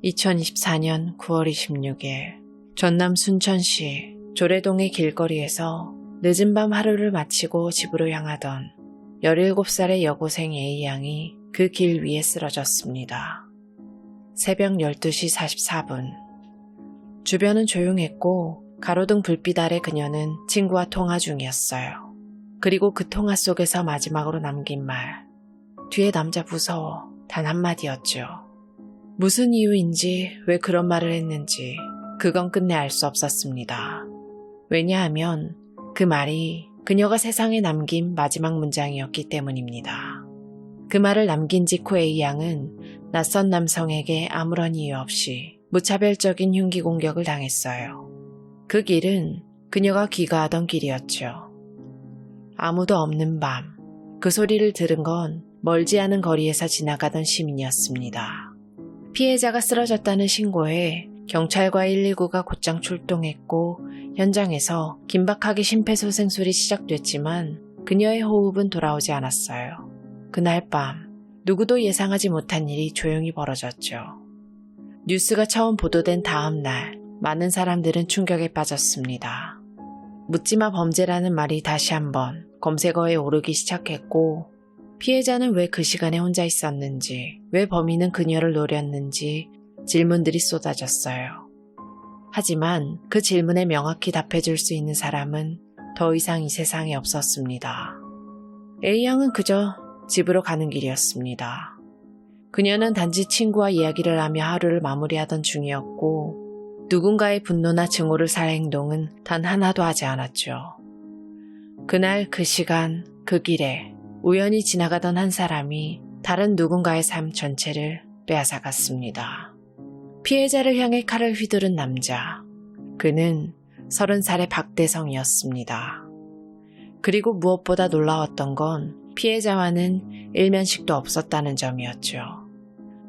2024년 9월 26일 전남 순천시 조례동의 길거리에서 늦은 밤 하루를 마치고 집으로 향하던 17살의 여고생 A양이 그 길 위에 쓰러졌습니다. 새벽 12시 44분. 주변은 조용했고 가로등 불빛 아래 그녀는 친구와 통화 중이었어요. 그리고 그 통화 속에서 마지막으로 남긴 말. 뒤에 남자 무서워. 단 한마디였죠. 무슨 이유인지 왜 그런 말을 했는지 그건 끝내 알 수 없었습니다. 왜냐하면 그 말이 그녀가 세상에 남긴 마지막 문장이었기 때문입니다. 그 말을 남긴 직후 A양은 낯선 남성에게 아무런 이유 없이 무차별적인 흉기 공격을 당했어요. 그 길은 그녀가 귀가하던 길이었죠. 아무도 없는 밤, 그 소리를 들은 건 멀지 않은 거리에서 지나가던 시민이었습니다. 피해자가 쓰러졌다는 신고에 경찰과 119가 곧장 출동했고 현장에서 긴박하게 심폐소생술이 시작됐지만 그녀의 호흡은 돌아오지 않았어요. 그날 밤 누구도 예상하지 못한 일이 조용히 벌어졌죠. 뉴스가 처음 보도된 다음 날 많은 사람들은 충격에 빠졌습니다. 묻지마 범죄라는 말이 다시 한번 검색어에 오르기 시작했고 피해자는 왜 그 시간에 혼자 있었는지, 왜 범인은 그녀를 노렸는지 질문들이 쏟아졌어요. 하지만 그 질문에 명확히 답해줄 수 있는 사람은 더 이상 이 세상에 없었습니다. A양은 그저 집으로 가는 길이었습니다. 그녀는 단지 친구와 이야기를 하며 하루를 마무리하던 중이었고 누군가의 분노나 증오를 살 행동은 단 하나도 하지 않았죠. 그날 그 시간 그 길에 우연히 지나가던 한 사람이 다른 누군가의 삶 전체를 빼앗아갔습니다. 피해자를 향해 칼을 휘두른 남자. 그는 30살의 박대성이었습니다. 그리고 무엇보다 놀라웠던 건 피해자와는 일면식도 없었다는 점이었죠.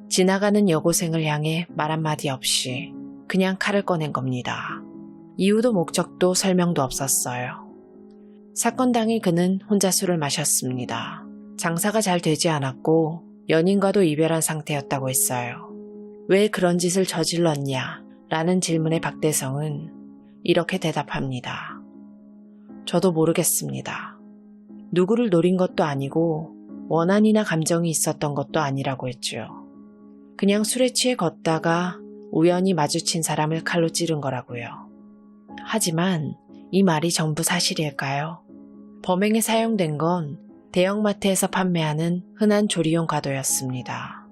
지나가는 여고생을 향해 말 한마디 없이 그냥 칼을 꺼낸 겁니다. 이유도 목적도 설명도 없었어요. 사건 당일 그는 혼자 술을 마셨습니다. 장사가 잘 되지 않았고 연인과도 이별한 상태였다고 했어요. 왜 그런 짓을 저질렀냐? 라는 질문에 박대성은 이렇게 대답합니다. 저도 모르겠습니다. 누구를 노린 것도 아니고 원한이나 감정이 있었던 것도 아니라고 했죠. 그냥 술에 취해 걷다가 우연히 마주친 사람을 칼로 찌른 거라고요. 하지만 이 말이 전부 사실일까요? 범행에 사용된 건 대형마트에서 판매하는 흔한 조리용 과도였습니다.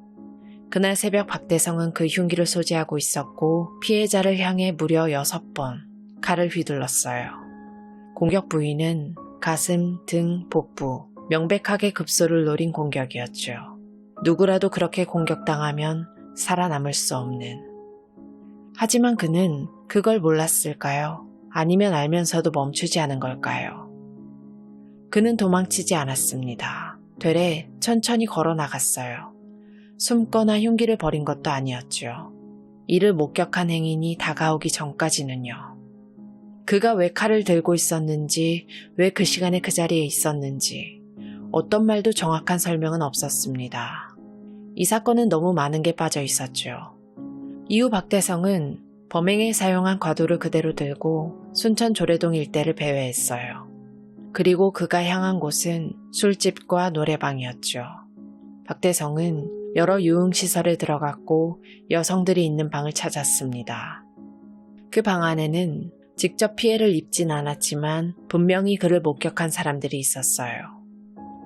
그날 새벽 박대성은 그 흉기를 소지하고 있었고 피해자를 향해 무려 6번 칼을 휘둘렀어요. 공격 부위는 가슴, 등, 복부, 명백하게 급소를 노린 공격이었죠. 누구라도 그렇게 공격당하면 살아남을 수 없는. 하지만 그는 그걸 몰랐을까요? 아니면 알면서도 멈추지 않은 걸까요? 그는 도망치지 않았습니다. 되레 천천히 걸어 나갔어요. 숨거나 흉기를 버린 것도 아니었죠. 이를 목격한 행인이 다가오기 전까지는요. 그가 왜 칼을 들고 있었는지, 왜 그 시간에 그 자리에 있었는지 어떤 말도 정확한 설명은 없었습니다. 이 사건은 너무 많은 게 빠져 있었죠. 이후 박대성은 범행에 사용한 과도를 그대로 들고 순천 조례동 일대를 배회했어요. 그리고 그가 향한 곳은 술집과 노래방이었죠. 박대성은 여러 유흥시설에 들어갔고 여성들이 있는 방을 찾았습니다. 그 방 안에는 직접 피해를 입진 않았지만 분명히 그를 목격한 사람들이 있었어요.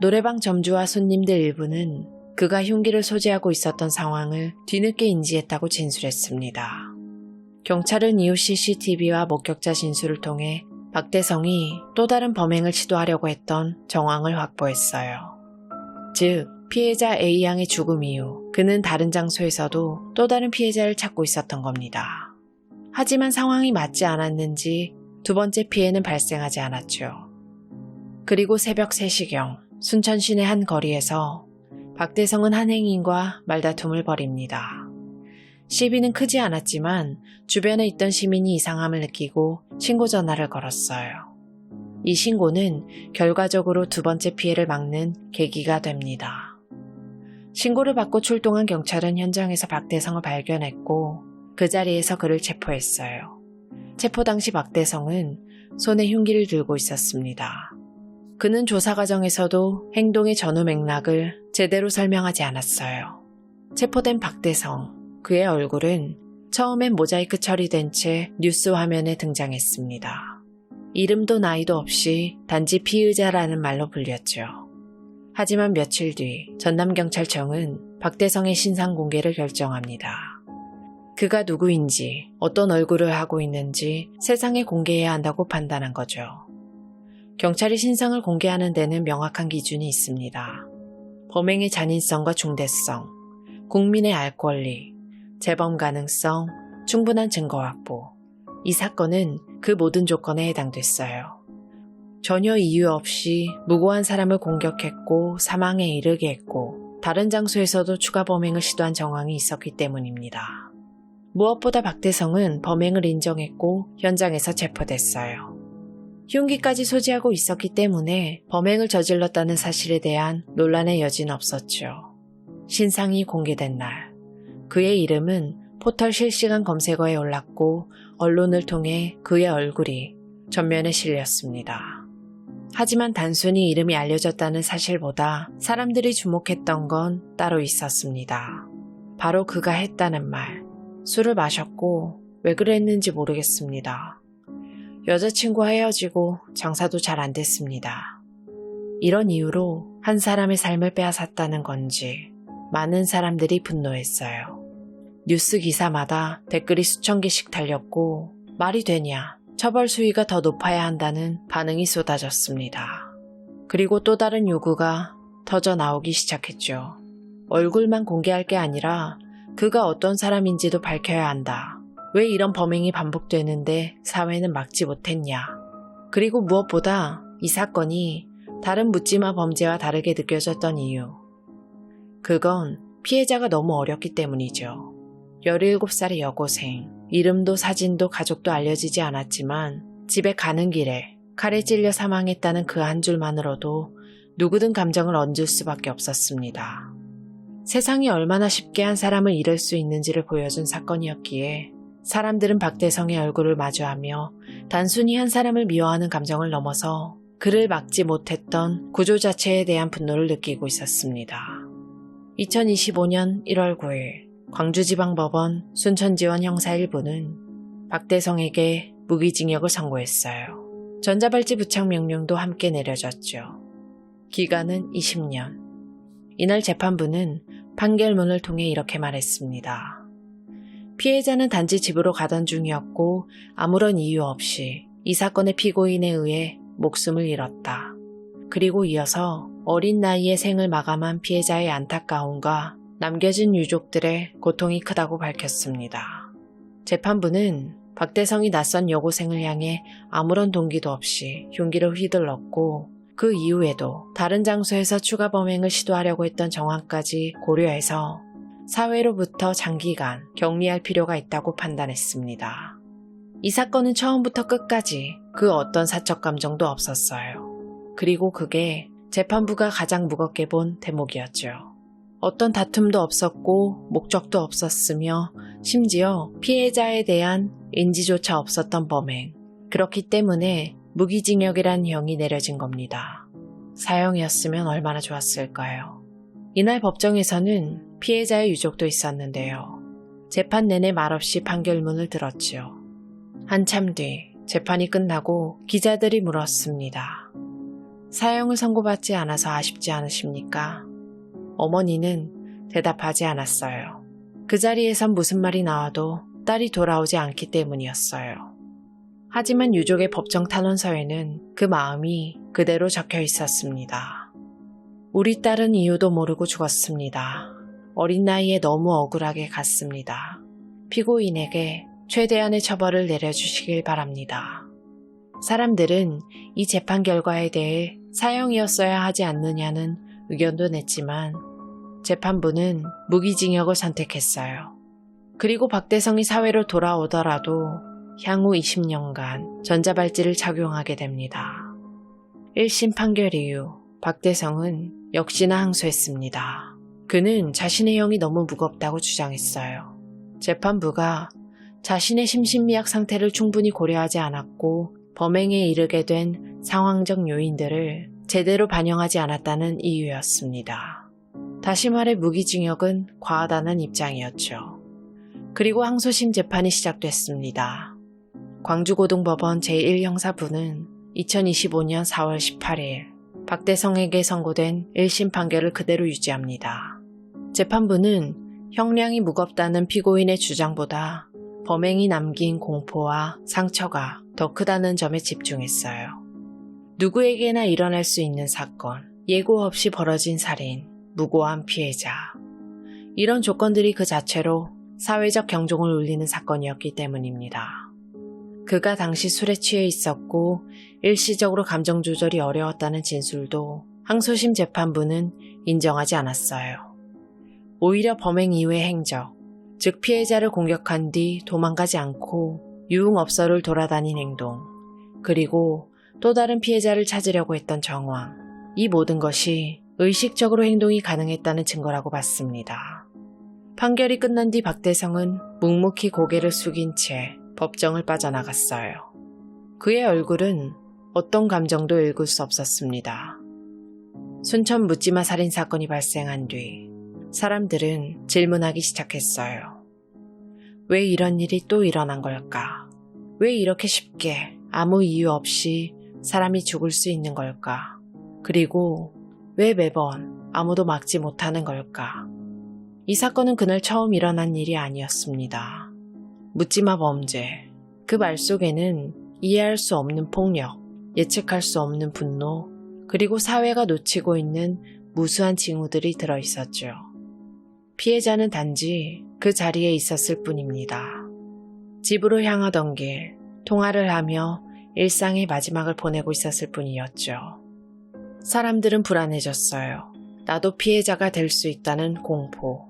노래방 점주와 손님들 일부는 그가 흉기를 소지하고 있었던 상황을 뒤늦게 인지했다고 진술했습니다. 경찰은 이후 CCTV와 목격자 진술을 통해 박대성이 또 다른 범행을 시도하려고 했던 정황을 확보했어요. 즉, 피해자 A양의 죽음 이후 그는 다른 장소에서도 또 다른 피해자를 찾고 있었던 겁니다. 하지만 상황이 맞지 않았는지 두 번째 피해는 발생하지 않았죠. 그리고 새벽 3시경 순천 시내 한 거리에서 박대성은 한 행인과 말다툼을 벌입니다. 시비는 크지 않았지만 주변에 있던 시민이 이상함을 느끼고 신고 전화를 걸었어요. 이 신고는 결과적으로 두 번째 피해를 막는 계기가 됩니다. 신고를 받고 출동한 경찰은 현장에서 박대성을 발견했고 그 자리에서 그를 체포했어요. 체포 당시 박대성은 손에 흉기를 들고 있었습니다. 그는 조사 과정에서도 행동의 전후 맥락을 제대로 설명하지 않았어요. 체포된 박대성, 그의 얼굴은 처음엔 모자이크 처리된 채 뉴스 화면에 등장했습니다. 이름도 나이도 없이 단지 피의자라는 말로 불렸죠. 하지만 며칠 뒤 전남경찰청은 박대성의 신상 공개를 결정합니다. 그가 누구인지, 어떤 얼굴을 하고 있는지 세상에 공개해야 한다고 판단한 거죠. 경찰이 신상을 공개하는 데는 명확한 기준이 있습니다. 범행의 잔인성과 중대성, 국민의 알 권리, 재범 가능성, 충분한 증거 확보. 이 사건은 그 모든 조건에 해당됐어요. 전혀 이유 없이 무고한 사람을 공격했고 사망에 이르게 했고 다른 장소에서도 추가 범행을 시도한 정황이 있었기 때문입니다. 무엇보다 박대성은 범행을 인정했고 현장에서 체포됐어요. 흉기까지 소지하고 있었기 때문에 범행을 저질렀다는 사실에 대한 논란의 여지는 없었죠. 신상이 공개된 날, 그의 이름은 포털 실시간 검색어에 올랐고 언론을 통해 그의 얼굴이 전면에 실렸습니다. 하지만 단순히 이름이 알려졌다는 사실보다 사람들이 주목했던 건 따로 있었습니다. 바로 그가 했다는 말. 술을 마셨고 왜 그랬는지 모르겠습니다. 여자친구와 헤어지고 장사도 잘 안 됐습니다. 이런 이유로 한 사람의 삶을 빼앗았다는 건지 많은 사람들이 분노했어요. 뉴스 기사마다 댓글이 수천 개씩 달렸고 말이 되냐, 처벌 수위가 더 높아야 한다는 반응이 쏟아졌습니다. 그리고 또 다른 요구가 터져 나오기 시작했죠. 얼굴만 공개할 게 아니라 그가 어떤 사람인지도 밝혀야 한다. 왜 이런 범행이 반복되는데 사회는 막지 못했냐. 그리고 무엇보다 이 사건이 다른 묻지마 범죄와 다르게 느껴졌던 이유. 그건 피해자가 너무 어렸기 때문이죠. 17살의 여고생, 이름도 사진도 가족도 알려지지 않았지만 집에 가는 길에 칼에 찔려 사망했다는 그 한 줄만으로도 누구든 감정을 얹을 수밖에 없었습니다. 세상이 얼마나 쉽게 한 사람을 잃을 수 있는지를 보여준 사건이었기에 사람들은 박대성의 얼굴을 마주하며 단순히 한 사람을 미워하는 감정을 넘어서 그를 막지 못했던 구조 자체에 대한 분노를 느끼고 있었습니다. 2025년 1월 9일 광주지방법원 순천지원 형사 1부는 박대성에게 무기징역을 선고했어요. 전자발찌 부착 명령도 함께 내려졌죠. 기간은 20년. 이날 재판부는 판결문을 통해 이렇게 말했습니다. 피해자는 단지 집으로 가던 중이었고 아무런 이유 없이 이 사건의 피고인에 의해 목숨을 잃었다. 그리고 이어서 어린 나이에 생을 마감한 피해자의 안타까움과 남겨진 유족들의 고통이 크다고 밝혔습니다. 재판부는 박대성이 낯선 여고생을 향해 아무런 동기도 없이 흉기를 휘둘렀고 그 이후에도 다른 장소에서 추가 범행을 시도하려고 했던 정황까지 고려해서 사회로부터 장기간 격리할 필요가 있다고 판단했습니다. 이 사건은 처음부터 끝까지 그 어떤 사적 감정도 없었어요. 그리고 그게 재판부가 가장 무겁게 본 대목이었죠. 어떤 다툼도 없었고 목적도 없었으며 심지어 피해자에 대한 인지조차 없었던 범행. 그렇기 때문에 무기징역이란 형이 내려진 겁니다. 사형이었으면 얼마나 좋았을까요? 이날 법정에서는 피해자의 유족도 있었는데요. 재판 내내 말없이 판결문을 들었죠. 한참 뒤 재판이 끝나고 기자들이 물었습니다. 사형을 선고받지 않아서 아쉽지 않으십니까? 어머니는 대답하지 않았어요. 그 자리에선 무슨 말이 나와도 딸이 돌아오지 않기 때문이었어요. 하지만 유족의 법정 탄원서에는 그 마음이 그대로 적혀 있었습니다. 우리 딸은 이유도 모르고 죽었습니다. 어린 나이에 너무 억울하게 갔습니다. 피고인에게 최대한의 처벌을 내려주시길 바랍니다. 사람들은 이 재판 결과에 대해 사형이었어야 하지 않느냐는 의견도 냈지만 재판부는 무기징역을 선택했어요. 그리고 박대성이 사회로 돌아오더라도 향후 20년간 전자발찌를 착용하게 됩니다. 1심 판결 이후 박대성은 역시나 항소했습니다. 그는 자신의 형이 너무 무겁다고 주장했어요. 재판부가 자신의 심신미약 상태를 충분히 고려하지 않았고 범행에 이르게 된 상황적 요인들을 제대로 반영하지 않았다는 이유였습니다. 다시 말해 무기징역은 과하다는 입장이었죠. 그리고 항소심 재판이 시작됐습니다. 광주고등법원 제1형사부는 2025년 4월 18일 박대성에게 선고된 1심 판결을 그대로 유지합니다. 재판부는 형량이 무겁다는 피고인의 주장보다 범행이 남긴 공포와 상처가 더 크다는 점에 집중했어요. 누구에게나 일어날 수 있는 사건, 예고 없이 벌어진 살인, 무고한 피해자. 이런 조건들이 그 자체로 사회적 경종을 울리는 사건이었기 때문입니다. 그가 당시 술에 취해 있었고 일시적으로 감정 조절이 어려웠다는 진술도 항소심 재판부는 인정하지 않았어요. 오히려 범행 이후의 행적, 즉 피해자를 공격한 뒤 도망가지 않고 유흥업소를 돌아다닌 행동, 그리고 또 다른 피해자를 찾으려고 했던 정황, 이 모든 것이 의식적으로 행동이 가능했다는 증거라고 봤습니다. 판결이 끝난 뒤 박대성은 묵묵히 고개를 숙인 채 법정을 빠져나갔어요. 그의 얼굴은 어떤 감정도 읽을 수 없었습니다. 순천 묻지마 살인 사건이 발생한 뒤 사람들은 질문하기 시작했어요. 왜 이런 일이 또 일어난 걸까? 왜 이렇게 쉽게 아무 이유 없이 사람이 죽을 수 있는 걸까? 그리고 왜 매번 아무도 막지 못하는 걸까? 이 사건은 그날 처음 일어난 일이 아니었습니다. 묻지마 범죄, 그 말 속에는 이해할 수 없는 폭력, 예측할 수 없는 분노, 그리고 사회가 놓치고 있는 무수한 징후들이 들어있었죠. 피해자는 단지 그 자리에 있었을 뿐입니다. 집으로 향하던 길, 통화를 하며 일상의 마지막을 보내고 있었을 뿐이었죠. 사람들은 불안해졌어요. 나도 피해자가 될 수 있다는 공포.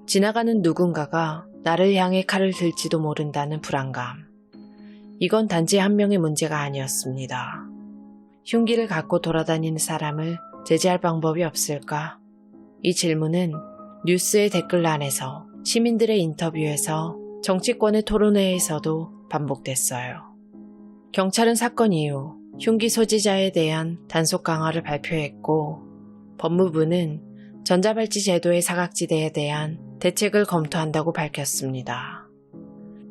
지나가는 누군가가 나를 향해 칼을 들지도 모른다는 불안감. 이건 단지 한 명의 문제가 아니었습니다. 흉기를 갖고 돌아다니는 사람을 제재할 방법이 없을까? 이 질문은 뉴스의 댓글란에서, 시민들의 인터뷰에서, 정치권의 토론회에서도 반복됐어요. 경찰은 사건 이후 흉기 소지자에 대한 단속 강화를 발표했고, 법무부는 전자발찌 제도의 사각지대에 대한 대책을 검토한다고 밝혔습니다.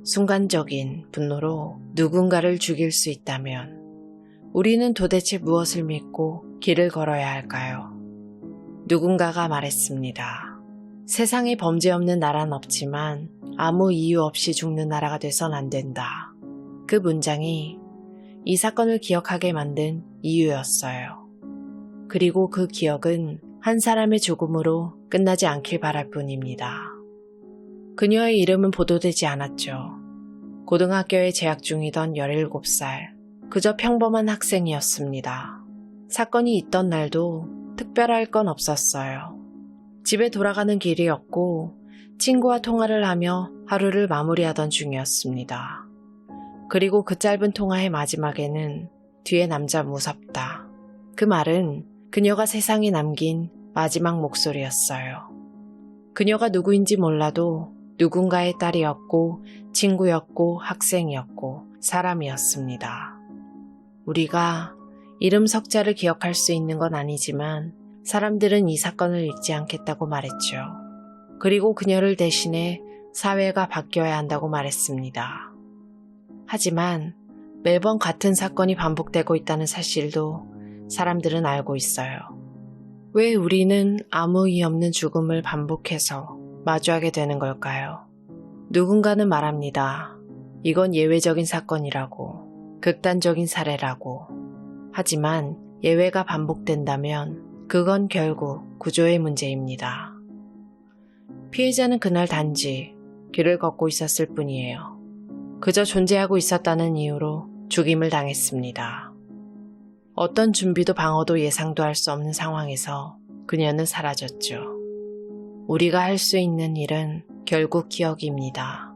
순간적인 분노로 누군가를 죽일 수 있다면 우리는 도대체 무엇을 믿고 길을 걸어야 할까요? 누군가가 말했습니다. 세상에 범죄 없는 나라는 없지만 아무 이유 없이 죽는 나라가 돼선 안 된다. 그 문장이 이 사건을 기억하게 만든 이유였어요. 그리고 그 기억은 한 사람의 죽음으로 끝나지 않길 바랄 뿐입니다. 그녀의 이름은 보도되지 않았죠. 고등학교에 재학 중이던 17살, 그저 평범한 학생이었습니다. 사건이 있던 날도 특별할 건 없었어요. 집에 돌아가는 길이었고 친구와 통화를 하며 하루를 마무리하던 중이었습니다. 그리고 그 짧은 통화의 마지막에는 뒤에 남자 무섭다. 그 말은 그녀가 세상에 남긴 마지막 목소리였어요. 그녀가 누구인지 몰라도 누군가의 딸이었고 친구였고 학생이었고 사람이었습니다. 우리가 이름 석자를 기억할 수 있는 건 아니지만 사람들은 이 사건을 잊지 않겠다고 말했죠. 그리고 그녀를 대신해 사회가 바뀌어야 한다고 말했습니다. 하지만 매번 같은 사건이 반복되고 있다는 사실도 사람들은 알고 있어요. 왜 우리는 아무 이유 없는 죽음을 반복해서 마주하게 되는 걸까요? 누군가는 말합니다. 이건 예외적인 사건이라고, 극단적인 사례라고. 하지만 예외가 반복된다면 그건 결국 구조의 문제입니다. 피해자는 그날 단지 길을 걷고 있었을 뿐이에요. 그저 존재하고 있었다는 이유로 죽임을 당했습니다. 어떤 준비도 방어도 예상도 할 수 없는 상황에서 그녀는 사라졌죠. 우리가 할 수 있는 일은 결국 기억입니다.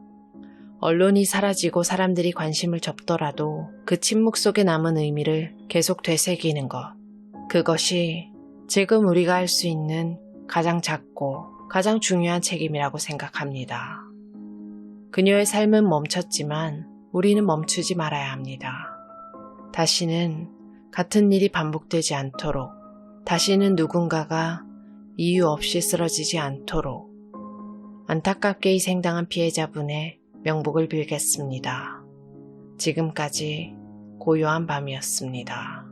언론이 사라지고 사람들이 관심을 접더라도 그 침묵 속에 남은 의미를 계속 되새기는 것. 그것이 지금 우리가 할 수 있는 가장 작고 가장 중요한 책임이라고 생각합니다. 그녀의 삶은 멈췄지만 우리는 멈추지 말아야 합니다. 다시는 같은 일이 반복되지 않도록, 다시는 누군가가 이유 없이 쓰러지지 않도록 안타깝게 희생당한 피해자분의 명복을 빌겠습니다. 지금까지 고요한 밤이었습니다.